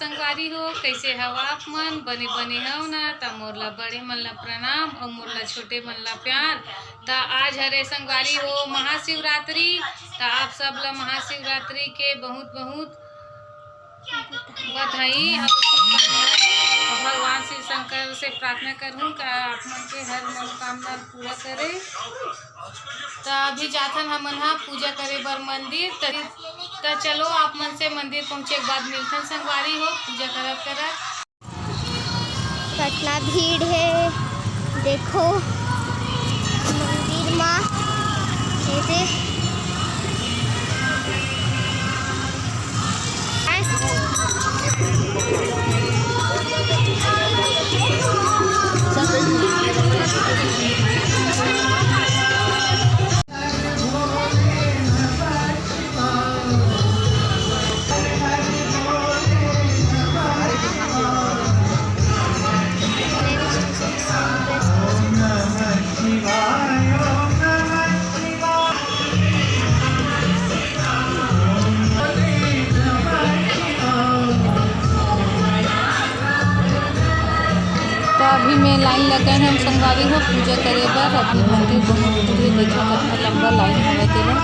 संगवारी हो, कैसे हव आप मन? बने बने हव ना? त मोरला बड़े मन ला प्रणाम और मोरला छोटे मन ला प्यार। त आज हरे संगवारी हो महाशिवरात्रि। त आप सब ला महाशिवरात्रि के बहुत बहुत बधाई और शुभकामनाएं। भगवान शिव शंकर से प्रार्थना करूँ कि आप मन के हर मनोकामना पूरा करे। तो अभी जाथन हमन हा पूजा करे बर मंदिर। तो चलो आप मन से मंदिर पहुँचे के बाद मिलथन संगवारी हो पूजा करत करत। कितना भीड़ है देखो मंदिर में। ऐसे तो अभी मैं लाइन लगे हम संगवारी हो पूजा करे बर। अभी मंदिर बहुत दूर है, देखो कितना लंबा लाइन हवे तेला।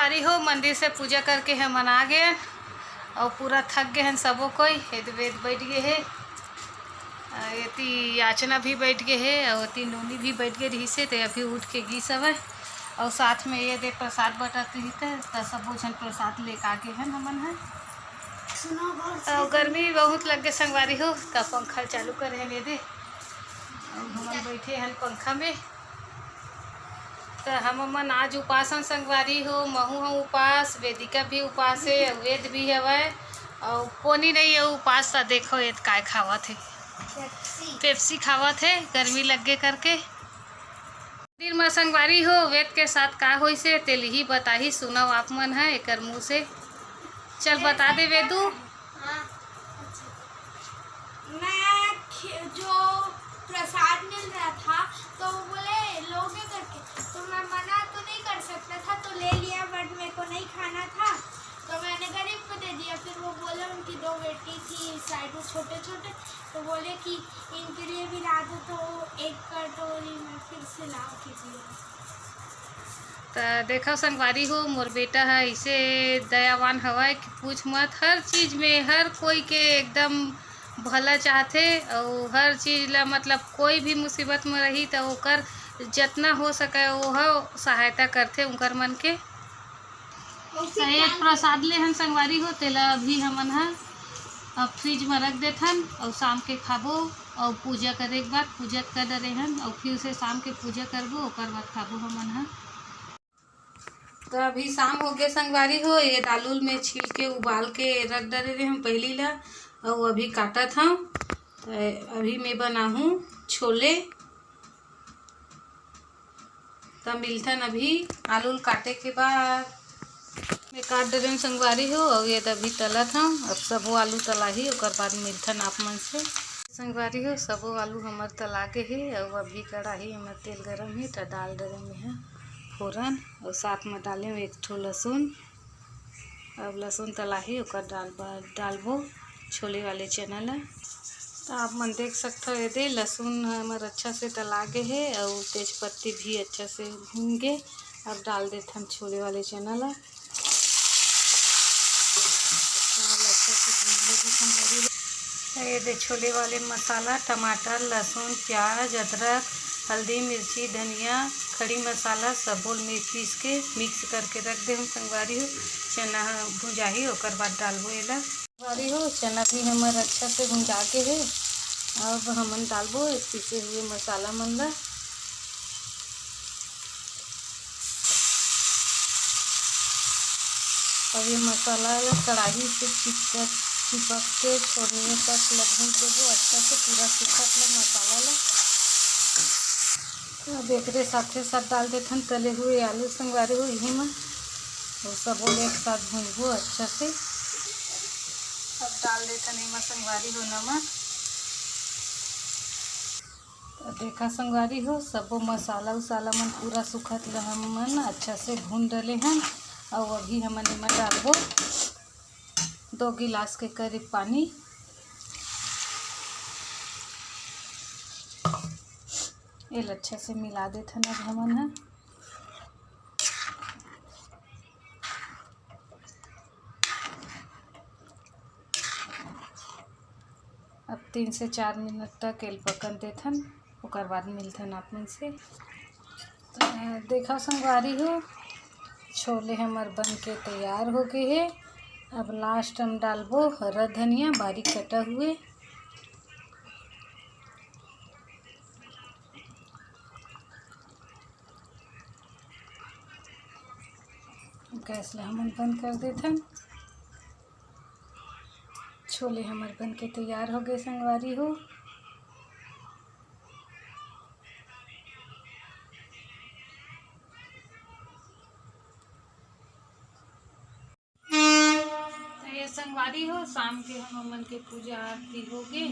संगवारी हो, मंदिर से पूजा करके हम आ गए और पूरा थक गए हैं सबो कोई। हेद वेद बैठ गए है, ये याचना भी बैठ गए है और तीन नोनी भी बैठ गए रही से, तो अभी उठ के गी सब है। और साथ में ये दे प्रसाद बटाते ही तो सबो झन प्रसाद लेके आगे हैं हमन है। और गर्मी बहुत लग गए संगवारी हो, तब पंखा चालू करे हैं दे और हमन बैठे हैं पंखा में। तो हमन आज उपासन संगवारी हो, महू हम उपास, वेदिका भी उपास है, वेद भी हवै और पोनी नहीं है उपास। तो देखो ये काय खावत है, पेप्सी खावत है, गर्मी लगे करके। मंदिर में संगवारी हो, वेद के साथ का होई से तेल ही बताही, सुनाओ आप मन है एक मुँह से। चल बता दे वेदू। मैं जो प्रसाद मिल रहा था तो वो बोले लोगे करके, तो मैं मना तो नहीं कर सकता था, तो ले लिया, बट मेरे को नहीं खाना था तो मैंने गरीब को दे दिया। फिर वो बोले उनकी 2 बेटी थी साइड में छोटे छोटे, तो बोले कि इनके लिए भी ला दो, तो 1 कटोरी में फिर से ला के दिया। तो देखो संगवारी हो, मोर बेटा है इसे दयावान हवा कि पूछ मत। हर चीज़ में हर कोई के एकदम भला चाहते और हर चीज़ ला मतलब कोई भी मुसीबत में रही तो ओकर जितना हो सके वो सहायता करते उनकर मन के। एक प्रसाद ले हन संगवारी हो, तेला अभी हमन है अब फ्रिज में रख देथन और शाम के खाबो और पूजा करे के बाद पूजा कर डरे हन और फिर से शाम के पूजा करबो, ओकर बाद खाबो हमन है। तो अभी शाम हो गए संगवारी हो, ये दाल उल में छील के उबाल के रख डरे रहे हम पहली ला और अभी काटा था। तो अभी मैं बनाऊँ छोले, तो मिलथन अभी आलू काटे के बाद। मैं काट डरे में संगवारी हो और ये अभी तला था, अब सबो आलू तला ही ओकर बाद मिलथन आप मन से। संगवारी हो सबो आलू हमार तला के है और अभी कढ़ाई हमार तेल गरम है तो डाल डरे में है फोरन और साथ में डाले एक ठो लहसुन। अब लहसुन तला ही ओकर डालबो छोले वाले चना ला। तो आप मन देख सकते हो ये लहसुन हमार अच्छा से तला गए है और तेज पत्ती भी अच्छा से भून गए। अब डाल देते हम छोले वाले चना ला, अच्छा से भून। ये दे छोले वाले मसाला, टमाटर, लहसुन, प्याज, अदरक, हल्दी, मिर्ची, धनिया, खड़ी मसाला सब बोल में पीस के मिक्स करके रख दे हम संगवारी हो। चना भुंजाही ओकर बाद डालबो एला संगवारी हो। चना भी हमार अच्छा से भुंजा के है, अब हमन डालबो पीसे हुए मसाला मन ला। अब ये मसाला कढ़ाई से चिपक के छोड़ने तक भून देबो अच्छा से, पूरा सूखा मसाला ला। अब एक साथे साथ डाल देथन तले हुए आलू संगवारी हो यही में और सब एक साथ भूनबो अच्छा से। अब डाल देथन इमा संगवारी हो नमक। तो देखा संगवारी हो सबो मसाला उसाला मन पूरा सूखत ला हमन अच्छा से भून डले हैं और अभी हमन इमा डालबो 2 गिलास के करीब पानी। ये अच्छा से मिला देते हैं अब हमन है। अब 3 से 4 मिनट तक एल पकन देथन, ओकर बाद मिलथन आप मन से। तो देखा संगवारी हो छोले हमार बन के तैयार हो गए है। अब लास्ट हम डालबो हरा धनिया बारीक कटा हुए। गैस ला हमन बंद कर देथन। छोले हमार बन के तैयार हो गए संगवारी हो। तो ये संगवारी हो शाम के हमन के पूजा आरती हो गए।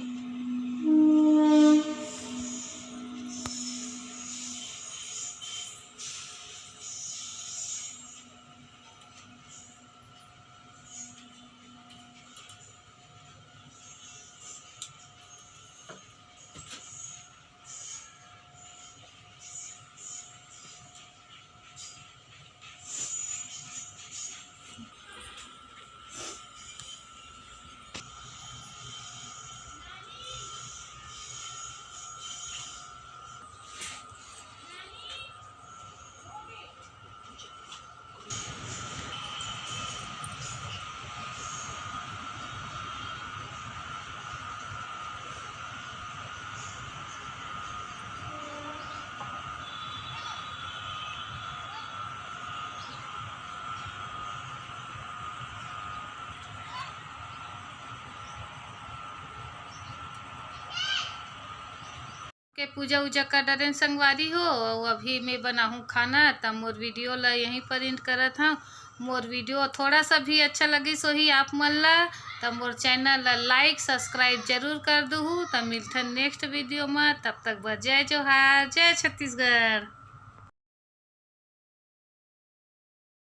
के पूजा उजा कर डरेन संगवारी हो। और अभी मैं बनाहूँ खाना, तब मोर वीडियो ला यहीं पर एंड करत हूँ। मोर वीडियो थोड़ा सा भी अच्छा लगी सो ही आप मन ला तब मोर चैनल ला लाइक सब्सक्राइब जरूर कर दूँ। तब मिलथन नेक्स्ट वीडियो में, तब तक बस जय जोहार, जय छत्तीसगढ़।